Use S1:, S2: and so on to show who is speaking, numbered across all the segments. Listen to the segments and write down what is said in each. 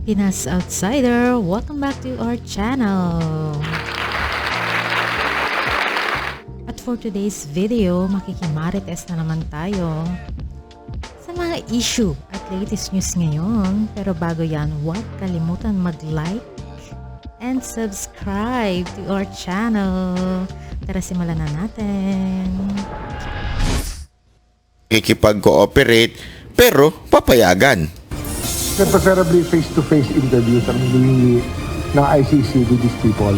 S1: Pinas Outsider! Welcome back to our channel! At for today's video, makikimarites na naman tayo sa mga issue at latest news ngayon. Pero bago yan, huwag kalimutan mag-like and subscribe to our channel. Tara, simulan na natin.
S2: Ikipag-cooperate pero papayagan.
S3: Preferably face-to-face interviews ng ICC with these people.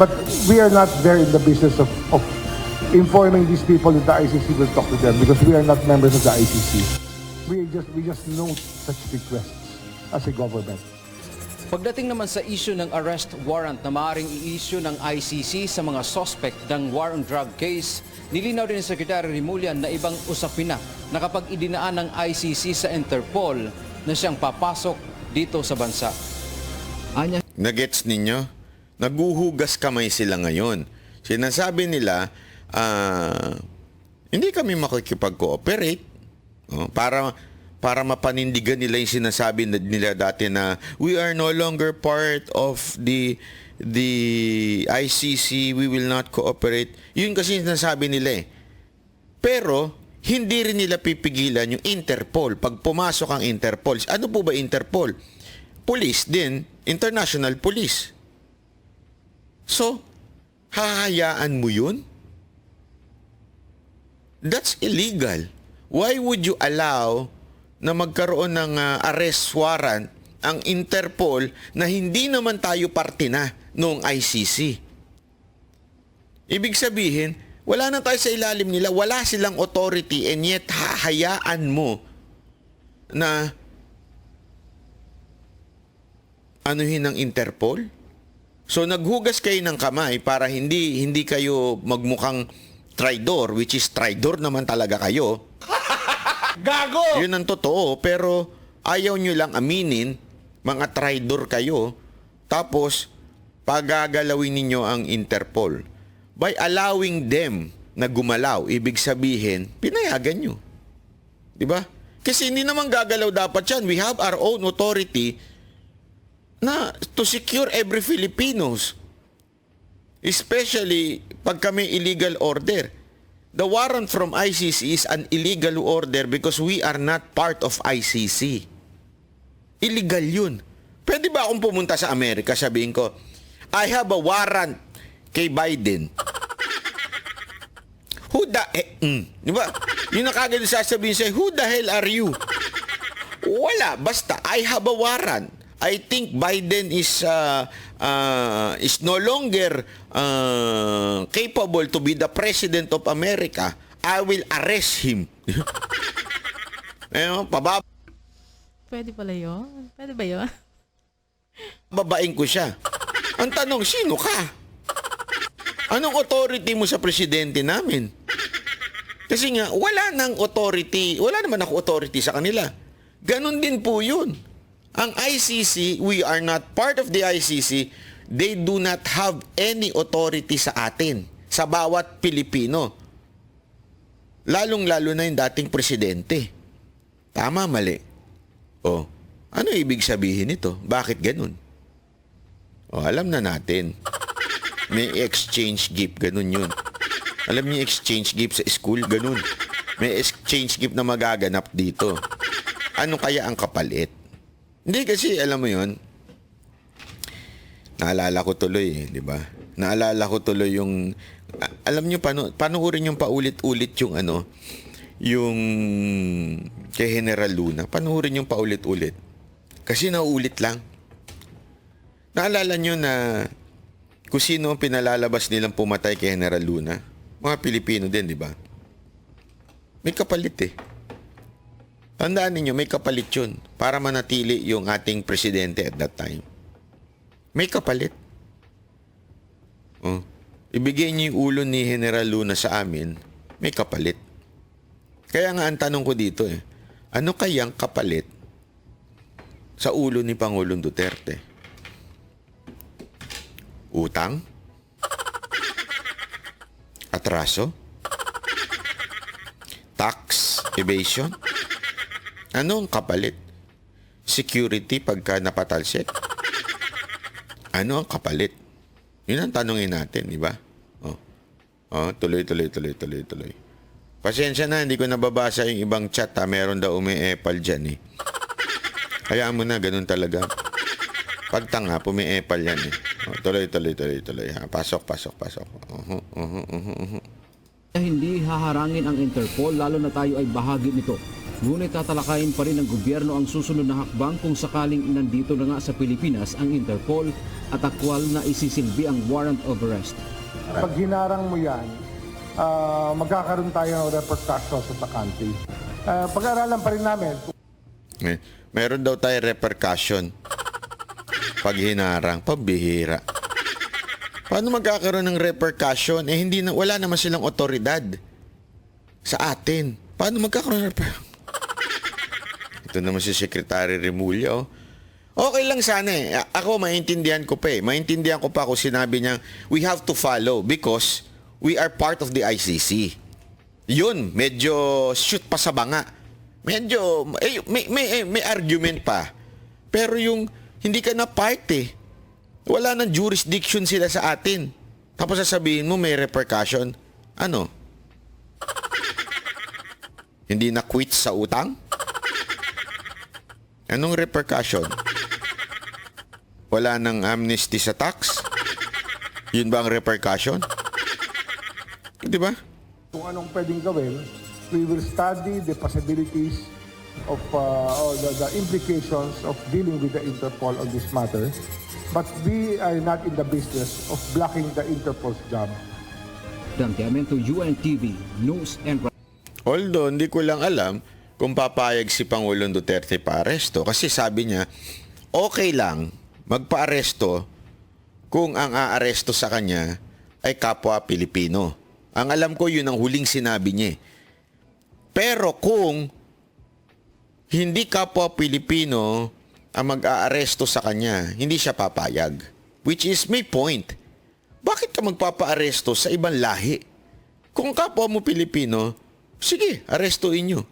S3: But we are not there in the business of informing these people that the ICC will talk to them because we are not members of the ICC. We just note such requests as a government.
S4: Pagdating naman sa issue ng arrest warrant na maaaring i-issue ng ICC sa mga suspect ng war on drug case, nilinaw din ni Secretary Remulla na ibang usapin na kapag idinaan ng ICC sa Interpol na siyang papasok dito sa bansa.
S2: Nagets ninyo? Naguhugas kamay sila ngayon. Sinasabi nila, hindi kami makikipag-cooperate para mapanindigan nila yung sinasabi nila dati na we are no longer part of the ICC, we will not cooperate. Yun kasi sinasabi nila eh. Pero hindi rin nila pipigilan yung Interpol. Pag pumasok ang Interpol, ano po ba Interpol? Police din, international police. So, hahayaan mo yun? That's illegal. Why would you allow na magkaroon ng arrest warrant ang Interpol na hindi naman tayo parte na noong ICC? Ibig sabihin, wala na tayo sa ilalim nila, wala silang authority, and yet hahayaan mo na anuhin ng Interpol? So naghugas kayo ng kamay para hindi kayo magmukhang traidor, which is traidor naman talaga kayo.
S3: Gago!
S2: Yun ang totoo, pero ayaw nyo lang aminin, mga traidor kayo, tapos pagagalawin ninyo ang Interpol. By allowing them na gumalaw, ibig sabihin, pinayagan nyo. Diba? Kasi hindi naman gagalaw dapat yan. We have our own authority na to secure every Filipinos. Especially pag kami illegal order. The warrant from ICC is an illegal order because we are not part of ICC. Illegal yun. Pwede ba akong pumunta sa Amerika, sabihin ko, I have a warrant kay Biden. Who the diba? Yun na kagad sasabihin sa'yo, who the hell are you? Wala, basta I have a warrant. I think Biden is no longer capable to be the president of America. I will arrest him.
S1: Pwede pala yun? Pwede ba yun?
S2: Babain ko siya. Ang tanong, sino ka? Anong authority mo sa presidente namin? Kasi nga, wala nang authority. Wala naman ako authority sa kanila. Ganon din po yun. Ang ICC, we are not part of the ICC. They do not have any authority sa atin, sa bawat Pilipino. Lalong-lalo na yung dating presidente. Tama, mali. O, ano ibig sabihin nito? Bakit ganun? O, alam na natin. May exchange gift, ganun yun. Alam niyo exchange gift sa school, ganun. May exchange gift na magaganap dito. Ano kaya ang kapalit? Hindi kasi, alam mo yun, naalala ko tuloy di ba? Naalala ko tuloy yung, alam niyo, panuorin yung paulit-ulit yung yung kay General Luna. Panuorin yung paulit-ulit. Kasi nauulit lang. Naalala niyo na kung sino ang pinalalabas nilang pumatay kay General Luna? Mga Pilipino din, di ba? May kapalit eh. Tandaan ninyo, may kapalit yun para manatili yung ating presidente at that time. May kapalit. Oh. Ibigay niyo yung ulo ni General Luna sa amin, may kapalit. Kaya nga ang tanong ko dito ano kayang kapalit sa ulo ni Pangulong Duterte? Utang? Atraso? Tax evasion? Anong kapalit? security pagka napatalsik? Ano ang kapalit? Yun ang tanungin natin, di ba? Tuloy. Pasensya na, hindi ko nababasa yung ibang chat ha. Meron daw umi-epal dyan eh. Hayaan mo na, ganun talaga. Pagtanga, pumi-epal yan eh. Tuloy. Ha? Pasok.
S4: Hindi haharangin ang Interpol lalo na tayo ay bahagi nito. Ngunit tatalakayin pa rin ng gobyerno ang susunod na hakbang kung sakaling nandito na nga sa Pilipinas ang Interpol at akwal na isisilbi ang warrant of arrest.
S3: Pag hinarang mo yan, magkakaroon tayo ng repercussions sa country. Pag-aralan pa rin namin.
S2: Meron daw tayo repercussion. Pag hinarang, pambihira. Paano magkakaroon ng repercussion? Wala naman silang otoridad sa atin. Paano magkakaroon ng repercussion? Ito naman si Secretary Remulla, oh. Okay lang sana eh. Ako, maintindihan ko pa eh. Maintindihan ko pa kung sinabi niya, we have to follow because we are part of the ICC. Yun, medyo shoot pa sa banga. Medyo, may argument pa. Pero yung, hindi ka na part eh. Wala nang jurisdiction sila sa atin. Tapos sasabihin mo may repercussion. Ano? Hindi na quit sa utang? Anong repercussion? Wala nang amnesty sa tax? Yun ba ang repercussion? Di ba?
S3: Kung anong pwedeng gawin, we will study the possibilities of or the implications of dealing with the Interpol on this matter. But we are not in the business of blocking the Interpol's job.
S4: Dan Tiamento, UNTV, News and
S2: Although, hindi ko lang alam kung papayag si Pangulong Duterte pa-aresto. Kasi sabi niya, okay lang magpa-aresto kung ang aaresto sa kanya ay kapwa Pilipino. Ang alam ko, yun ang huling sinabi niya. Pero kung hindi kapwa Pilipino ang mag-aaresto sa kanya, hindi siya papayag. Which is may point. Bakit ka magpapa-aresto sa ibang lahi? Kung kapwa mo Pilipino, sige, arestuin nyo.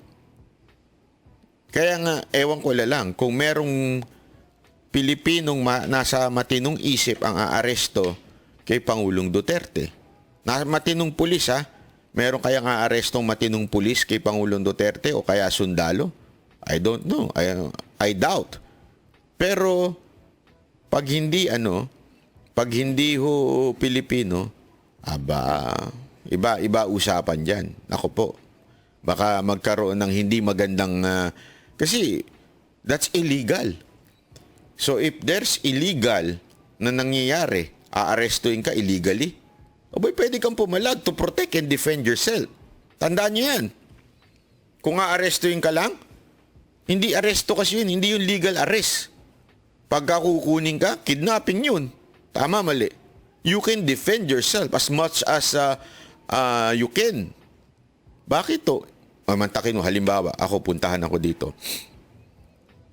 S2: Kaya nga, ewan ko lang, kung merong Pilipinong nasa matinong isip ang aaresto kay Pangulong Duterte. Matinong pulis ha? Meron kayang aarestong matinong pulis kay Pangulong Duterte o kaya sundalo? I don't know. I doubt. Pero pag hindi ho Pilipino, iba usapan diyan. Ako po. Baka magkaroon ng hindi magandang kasi that's illegal. So if there's illegal na nangyayari, aarestuin ka illegally, abay pwede kang pumalag to protect and defend yourself. Tandaan niyo yan. Kung aarestuin ka lang, hindi aresto kasi yun, hindi yung legal arrest. Pagka kukunin ka, kidnapping yun. Tama, mali. You can defend yourself as much as you can. Bakit to? Mantakin mo, halimbawa, ako puntahan ako dito.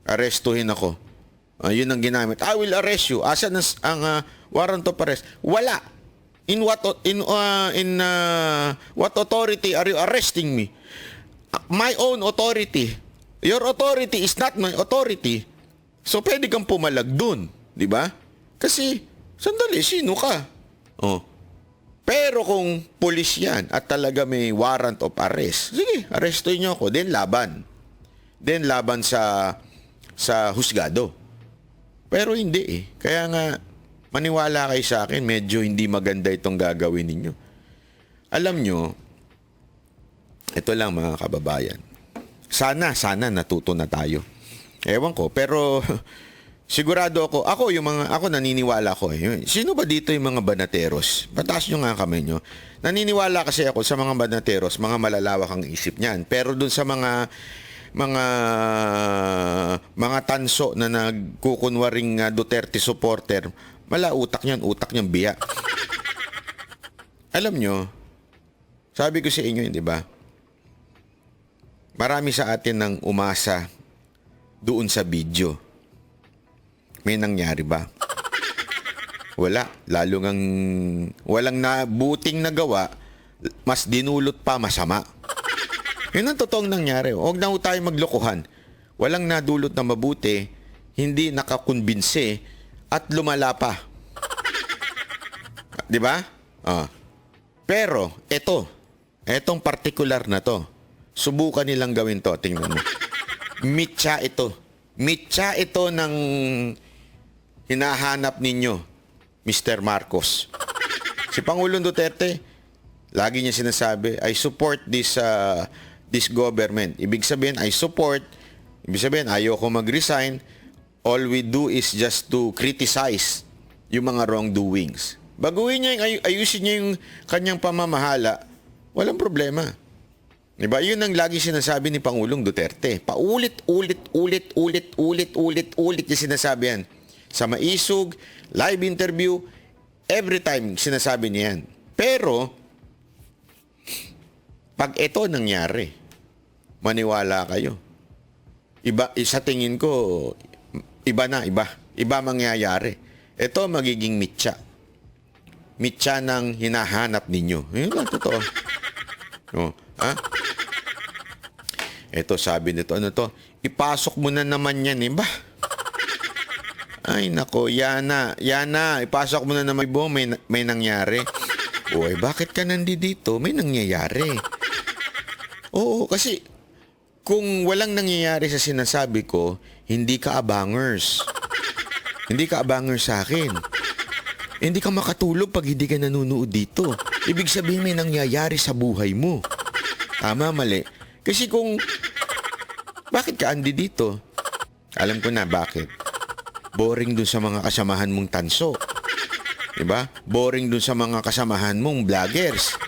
S2: Arestuhin ako. Yun ang ginamit. I will arrest you. Asan ang warrant of arrest? Wala. In what authority are you arresting me? My own authority. Your authority is not my authority. So pwede kang pumalag dun, di ba? Kasi sandali, sino ka? Pero kung pulis yan at talaga may warrant of arrest, sige, arrestuin niyo ako. Then laban. Then laban sa husgado. Pero hindi eh. Kaya nga, maniwala kayo sa akin, medyo hindi maganda itong gagawin ninyo. Alam nyo, ito lang mga kababayan. Sana natuto na tayo. Ewan ko, pero sigurado ako naniniwala ko eh. Sino ba dito yung mga banateros? Pataas nyo nga kamay nyo. Naniniwala kasi ako sa mga banateros, mga malalawak ang isip niyan. Pero dun sa mga tanso na nagkukunwaring Duterte supporter, utak niyang biya. Alam nyo, sabi ko sa inyo, di ba? Marami sa atin nang umasa doon sa video. May nangyari ba? Wala. Walang buting nagawa, mas dinulot pa masama. Yun ang totoong nangyari. Huwag na tayo maglokohan. walang nadulot na mabuti, hindi nakakumbinse, at lumala pa. Di ba? Pero, etong particular na to, subukan nilang gawin to, tingnan mo. Mitya ito. Mitya ito ng hinahanap ninyo, Mr. Marcos. Si Pangulong Duterte, lagi niya sinasabi, I support this government. Ibig sabihin, ibig sabihin, ayoko mag-resign. All we do is just to criticize yung mga wrongdoings. Baguhin niya, ayusin niya yung kanyang pamamahala, walang problema. Diba? Yun ang lagi sinasabi ni Pangulong Duterte. Paulit-ulit niya sinasabi yan. Sa maisog, live interview, every time sinasabi niya yan. Pero, pag ito nangyari, maniwala kayo. Sa tingin ko, iba mangyayari. Ito magiging mitya. Mitya ng hinahanap ninyo. Yun lang, totoo. Ito, sabi nito, ipasok mo na naman yan, iba. Ay, nako, Yana, ipasok mo na naman, Ibo, may nangyari. Uy, bakit ka nandito? May nangyayari. Oo, kasi kung walang nangyayari sa sinasabi ko, hindi ka abangers. Hindi ka abangers sa akin. Hindi ka makatulog pag hindi ka nanonood dito. Ibig sabihin may nangyayari sa buhay mo. Tama, mali. Kasi kung, bakit ka andi dito? Alam ko na bakit. Boring dun sa mga kasamahan mong tanso. Diba? Boring dun sa mga kasamahan mong vloggers.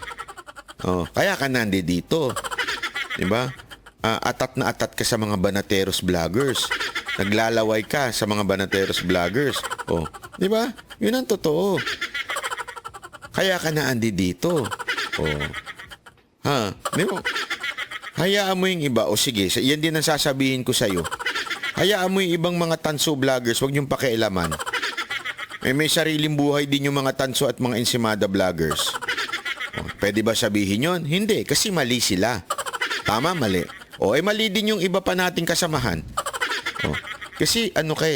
S2: Kaya ka nandi dito. Diba? Atat na atat ka sa mga banateros vloggers. Naglalaway ka sa mga banateros vloggers. Diba? Yun ang totoo. Kaya ka na andi dito. Di mo? Hayaan mo yung iba. Sige, yan din ang sasabihin ko sa'yo. Hayaan mo yung ibang mga tanso vloggers, huwag niyong pakialaman. May sariling buhay din yung mga tanso at mga ensimada vloggers. Pwede ba sabihin yon? Hindi, kasi mali sila. Tama, mali. Mali din yung iba pa nating kasamahan. Kasi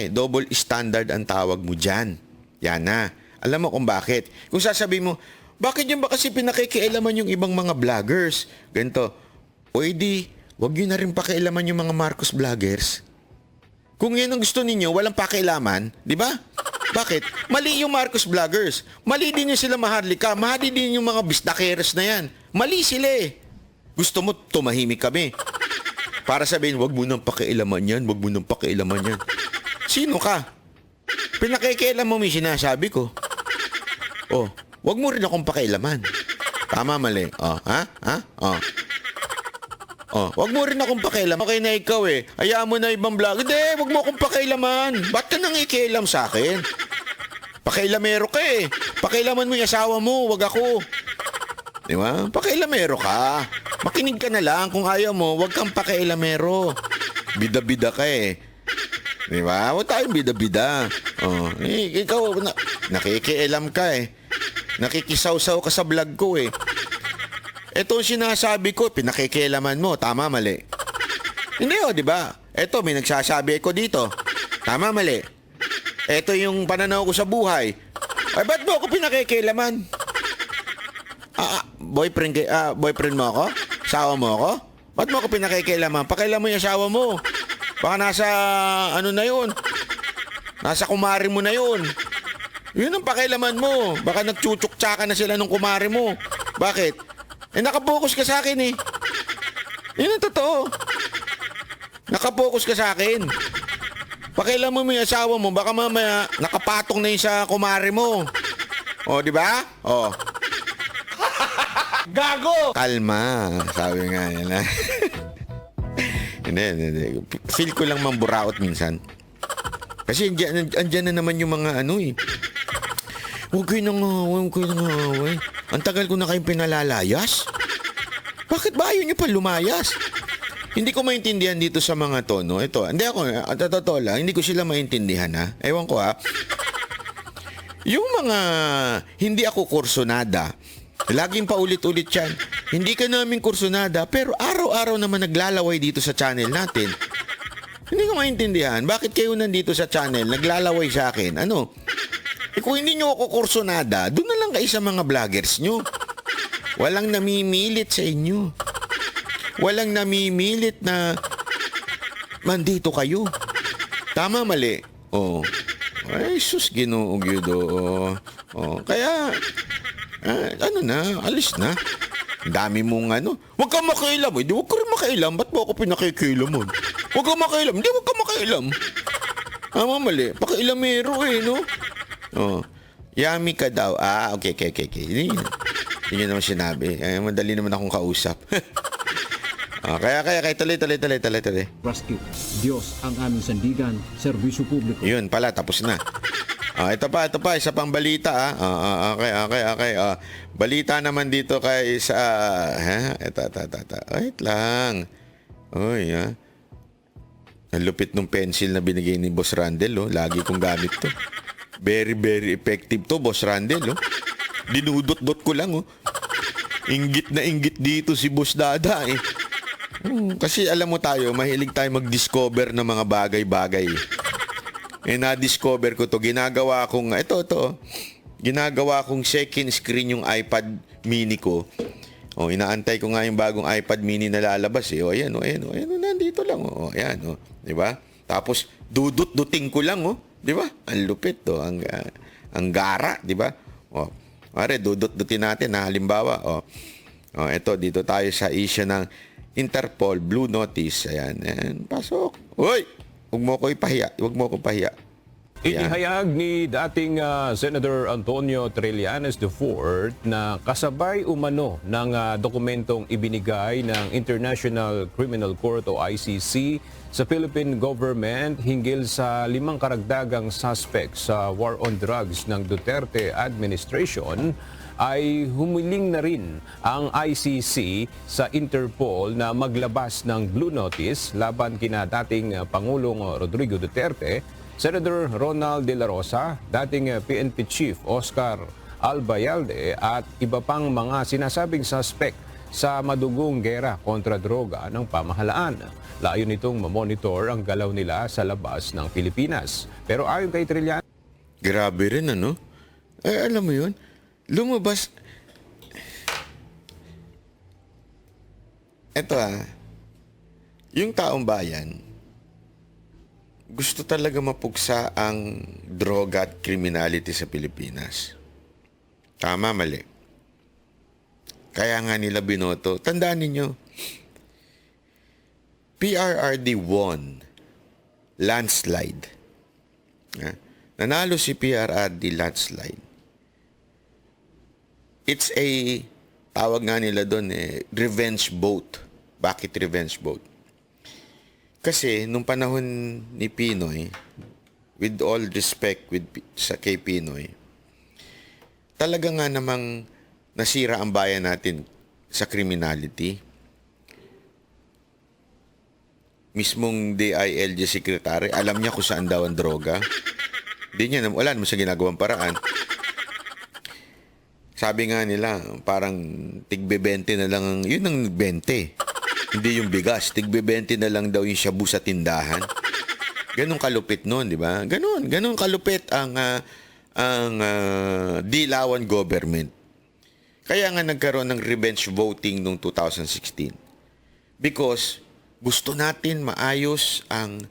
S2: double standard ang tawag mo dyan. Yan na. Alam mo kung bakit. Kung sasabihin mo, bakit yun ba kasi pinakikialaman yung ibang mga vloggers? Ganito, wag yun na rin pakialaman yung mga Marcos vloggers. Kung yan ang gusto ninyo, walang pakialaman, di ba? Bakit? Mali yung Marcos vloggers. Mali din yung sila Maharlika. Mali din yung mga bisdakeros na yan. Mali sila eh. Gusto mo tumahimik kami. Para sabihin, wag mo nang pakialaman yan, wag mo nang pakialaman yan. Sino ka? Pinakikialam mo may sinasabi ko. Wag mo rin akong pakialaman. Tama, mali. Wag mo rin akong pakialam. Okay na ikaw eh. Hayaan mo na ibang vlog. Hindi, wag mo akong pakialaman. Ba't ka nang ikialam sa akin? Pakialamero ka eh. Pakialaman mo yung asawa mo, wag ako. Di ba? Pakialamero ka. Makinig ka na lang. Kung ayaw mo, wag kang pakialamero. Bida-bida ka eh. Di ba? Huwag tayong bida-bida. Ikaw, nakikialam ka eh. Nakikisaw-saw ka sa vlog ko eh. Ito ang sinasabi ko, pinakikialaman mo. Tama, mali. Hindi di ba? Ito, may nagsasabi ko dito. Tama, mali. Ito yung pananaw ko sa buhay. Ay, ba't mo ako pinakikialaman? Boyfriend mo ako? Asawa mo ako? Ba't mo ako pinakikialaman? Pakialam mo yung asawa mo. Baka nasa, na yun? Nasa kumari mo na yun. Yun ang pakialaman mo. Baka nagchuchuktsaka na sila ng kumari mo. Bakit? Nakapokus ka sa akin eh. Yun ang totoo. Nakapokus ka sa akin. Pakialam mo yung asawa mo, baka mamaya nakapatong na yun sa kumari mo. Di ba?
S3: Gago!
S2: Kalma. Sabi nga yan. Hindi. Feel ko lang mamburaot minsan. Kasi andyan na naman yung mga Huwag kayo nang away. Ang tagal ko na kayong pinalalayas. Bakit ba ayaw nyo pa lumayas? Hindi ko maintindihan dito sa mga to, no? Ito, hindi ako, totoo lang, hindi ko sila maintindihan, ha? Ewan ko, ha? Yung mga hindi ako kursonada, laging paulit-ulit yan. Hindi ka namin kursonada, pero araw-araw naman naglalaway dito sa channel natin. Hindi ko maintindihan. Bakit kayo nandito sa channel, naglalaway sa akin? Ano? Kung hindi nyo ako kursonada, doon na lang kayo sa mga vloggers nyo. Walang namimilit sa inyo. Walang namimilit na mandito kayo. Tama, mali. Oh. Ay, sus, Ginoo, Gyudo. Oh. Kaya, ano na, alis na. Ang dami mong ano. Huwag kang makialam. Hindi, huwag ka rin makialam. Ba't mo ako pinakikilam mo? Huwag kang makialam. Hindi, huwag kang makialam. Tama, mali. Pakialamero no? Oh. Yummy ka daw. Okay. Hindi nyo naman sinabi. Madali naman akong kausap. Kaya tuloy.
S4: Rescue. Diyos ang aming sandigan, serbisyo publiko.
S2: Yun pala, tapos na. Ito pa, isa pang balita. Okay. Balita naman dito kay sa... Ito. Wait lang. Uy, Ang lupit ng pencil na binigay ni Boss Randel, Lagi kong gamit to. Very, very effective to, Boss Randel, Dinudot-dot ko lang, Inggit na inggit dito si Boss Dada, Kasi alam mo tayo, mahilig tayo mag-discover ng mga bagay-bagay. Na-discover ko to. Ginagawa kong, ginagawa kong second screen yung iPad mini ko. Inaantay ko nga yung bagong iPad mini na lalabas, Ayan, nandito lang, Ayan, di ba? Tapos, dudut-duting ko lang, di ba? Ang lupit, ang gara, di ba? Pare, dudut-dutin natin, halimbawa, ito, dito tayo sa issue ng Interpol Blue Notice. Ayan, pasok. Uy! Huwag mo ko ipahiya.
S5: Inihayag ni dating Senator Antonio Trillanes IV na kasabay umano ng dokumentong ibinigay ng International Criminal Court o ICC sa Philippine government hinggil sa 5 karagdagang suspect sa war on drugs ng Duterte administration, ay humiling na rin ang ICC sa Interpol na maglabas ng Blue Notice laban kina dating Pangulong Rodrigo Duterte, Senator Ronald De La Rosa, dating PNP Chief Oscar Albayalde at iba pang mga sinasabing suspect sa madugong gera kontra droga ng pamahalaan. Layo nitong mamonitor ang galaw nila sa labas ng Pilipinas. Pero ayon kay Trillanes,
S2: Grabe rin, alam mo yun? Lumabas. Ito yung taong bayan, gusto talaga mapuksa ang droga at criminality sa Pilipinas. Tama, mali. Kaya nga nila binoto. Tandaan ninyo, PRRD won landslide. Nanalo si PRRD landslide. It's a, tawag nga nila doon revenge vote. Bakit revenge vote? Kasi nung panahon ni Pinoy, with all respect sa kay Pinoy, talaga nga namang nasira ang bayan natin sa criminality. Mismong DILG secretary, alam niya kung saan daw ang droga. Wala naman sa ginagawang paraan. Sabi nga nila, parang tigbe-20 na lang, yun ang 20. Hindi yung bigas, tigbe-20 na lang daw yung shabu sa tindahan. Ganun kalupit nun, di ba? Ganun kalupit ang Dilawan government. Kaya nga nagkaroon ng revenge voting noong 2016. Because gusto natin maayos ang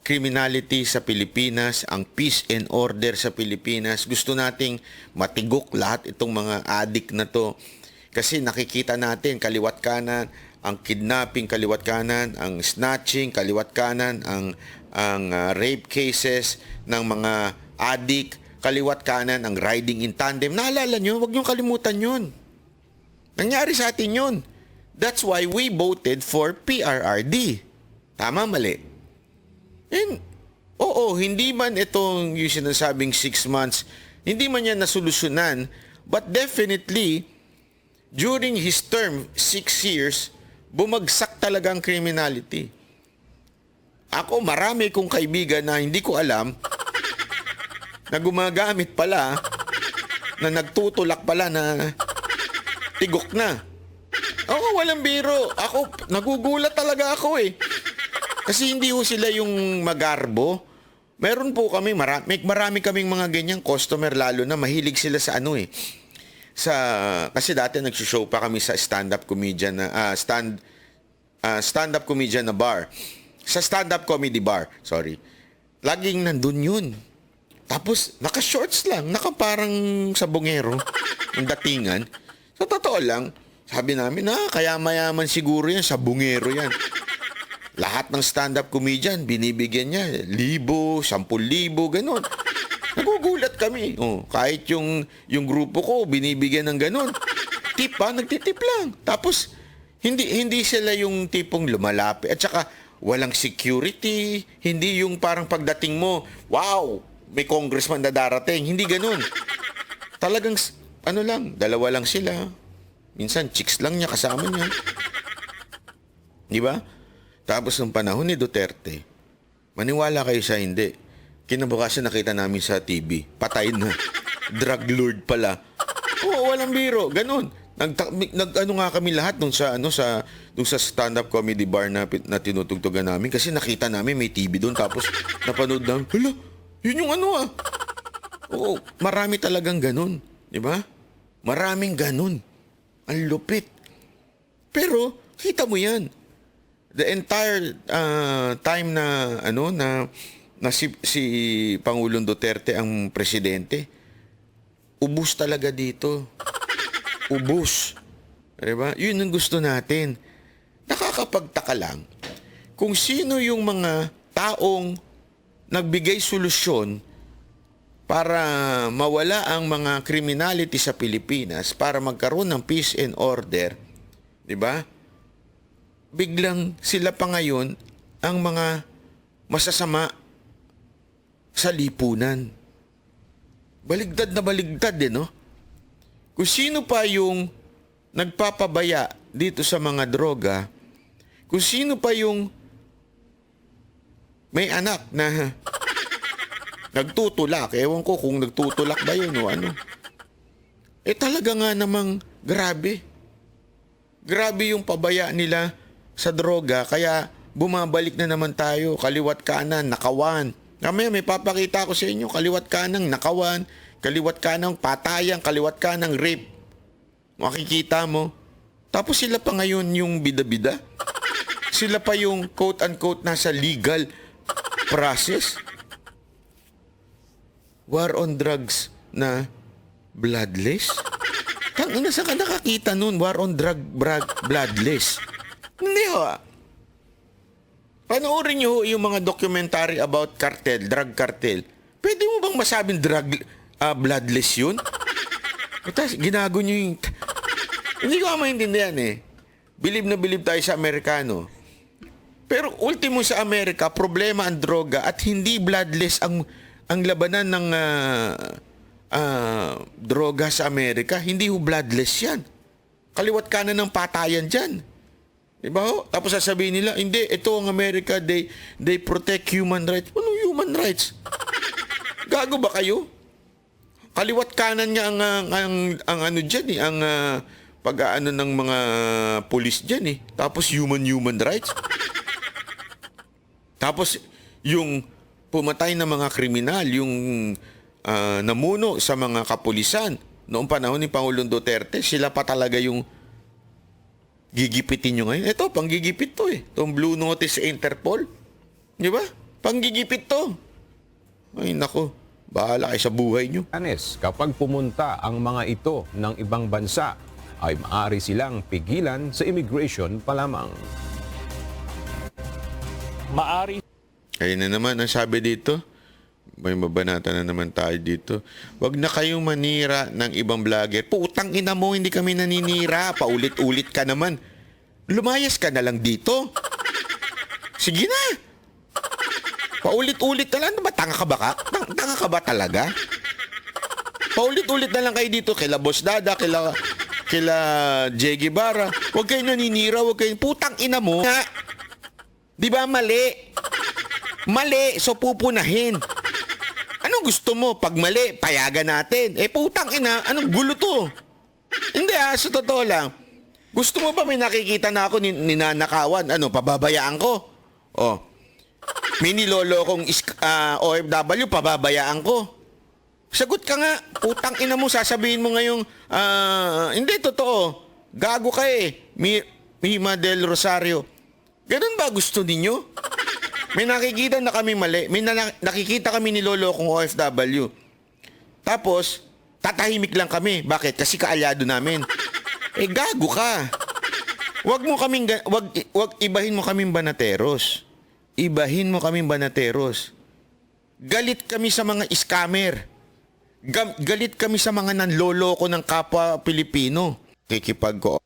S2: criminality sa Pilipinas, ang peace and order sa Pilipinas. Gusto nating matigok lahat itong mga addict na to. Kasi nakikita natin kaliwat kanan, ang kidnapping kaliwat kanan, ang snatching kaliwat kanan, ang rape cases ng mga addict kaliwat kanan, ang riding in tandem. Naalala nyo? Huwag nyo kalimutan yun. Nangyari sa atin yun. That's why we voted for PRRD. Tama, mali? And, hindi man itong yung sinasabing 6 months, hindi man yan nasolusyonan, but definitely, during his term, 6 years, bumagsak talaga ang criminality. Ako, marami kong kaibigan na hindi ko alam na gumagamit pala, na nagtutulak pala na tigok na. Walang biro. Ako, nagugulat talaga ako Kasi hindi ho sila yung magarbo. Meron po kami, marami kaming mga ganyang customer, lalo na mahilig sila sa ano eh. Kasi dati nagsushow pa kami sa stand-up comedian na stand-up comedian na bar. Sa stand-up comedy bar, sorry. Laging nandun yun. Tapos, naka-shorts lang, parang sabongero, ang datingan. Sa totoo lang, sabi namin, kaya mayaman siguro yan, sabongero yan. Lahat ng stand-up comedian, binibigyan niya 1,000, 10,000, ganun. Nagugulat kami. Kahit yung grupo ko, binibigyan ng ganun. Tip pa, nagtitip lang. Tapos, hindi sila yung tipong lumalapit. At saka, walang security. Hindi yung parang pagdating mo, wow, may congressman na darating. Hindi ganun. Talagang, dalawa lang sila. Minsan, chicks lang niya, kasama niya. Di ba? Tapos nung panahon ni Duterte, maniwala kayo sa hindi, kinabukasan nakita namin sa TV, patay na. Drug lord pala. Oo, walang biro, ganun. Nag-ano nga kami lahat dun sa stand-up comedy bar na tinutugtugan namin kasi nakita namin may TV doon tapos napanood namin, hala, yun yung Oo, marami talagang ganun, di ba? Maraming ganun. Ang lupit. Pero kita mo 'yan. The entire time na si Pangulong Duterte ang presidente, ubus talaga dito. Ubus. Diba? Yun ang gusto natin. Nakakapagtaka lang kung sino yung mga taong nagbigay solusyon para mawala ang mga criminality sa Pilipinas, para magkaroon ng peace and order. Diba? Biglang sila pa ngayon ang mga masasama sa lipunan. Baligtad na baligtad no? Kung sino pa yung nagpapabaya dito sa mga droga, kung sino pa yung may anak na nagtutulak, ewan ko kung nagtutulak ba yun o ano. Talaga nga namang grabe. Grabe yung pabaya nila sa droga, kaya bumabalik na naman tayo, kaliwat kanan, nakawan. Mamaya may papakita ko sa inyo, kaliwat kanang nakawan, kaliwat kanang patayan, kaliwat kanang rape. Makikita mo. Tapos sila pa ngayon yung bida-bida. Sila pa yung quote-unquote nasa legal process. War on drugs na bloodless? Tangina, saan ka nakakita nun? War on bloodless. Hindi ho. Panoorin nyo yung mga documentary about cartel, drug cartel. Pwede mo bang masabing bloodless yun? Tapos ginago nyo yung... Hindi ko maintindihan Bilib na bilib tayo sa Amerikano. Pero ultimo sa Amerika, problema ang droga at hindi bloodless ang labanan ng droga sa Amerika. Hindi ho bloodless yan. Kaliwat kanan ng patayan dyan. Diba ho? Tapos sasabihin nila, hindi, ito ang Amerika, they protect human rights. Anong human rights? Gago ba kayo? Kaliwat kanan nga ang ano dyan ang pag-aano ng mga pulis dyan Tapos human rights. Tapos yung pumatay na mga kriminal, yung namuno sa mga kapulisan noong panahon ni Pangulong Duterte, sila pa talaga yung gigipitin nyo ngayon. Ito, panggigipit to Itong Blue Notice sa Interpol. Di ba? Panggigipit to. Ay, nako. Bahala kayo sa buhay nyo.
S5: Kapag pumunta ang mga ito ng ibang bansa, ay maaari silang pigilan sa immigration pa lamang.
S4: Maari.
S2: Ayun na naman ang sabi dito. May mabanata na naman tayo dito. Wag na kayong manira ng ibang vlogger. Putang ina mo, hindi kami naninira. Paulit-ulit ka naman. Lumayas ka na lang dito. Sige na. Paulit-ulit na lang. Tanga ka ba ka? Tanga ka ba talaga? Paulit-ulit na lang kayo dito. Kila Boss Dada, kila Jay Guevara. Huwag kayo naninira. Huwag kayo. Putang ina mo. Di ba mali? Mali. So pupunahin. Anong gusto mo? Pag mali, payagan natin. Putang ina, anong gulo to? Hindi sa totoo lang. Gusto mo ba may nakikita na ako ninanakawan? Pababayaan ko? may nilolokong OFW, pababayaan ko. Sagot ka nga, putang ina mo, sasabihin mo ngayong, hindi, totoo. Gago ka eh, Mima del Rosario. Ganun ba gusto ninyo? May nakikita na kami mali, may nakikita kami nilolokong OFW. Tapos, tatahimik lang kami. Bakit? Kasi kaalyado namin. Eh, gago ka. Wag ibahin mo kaming banateros. Ibahin mo kaming banateros. Galit kami sa mga scammer. Galit kami sa mga nanloloko ng kapwa Pilipino. Kikipag ko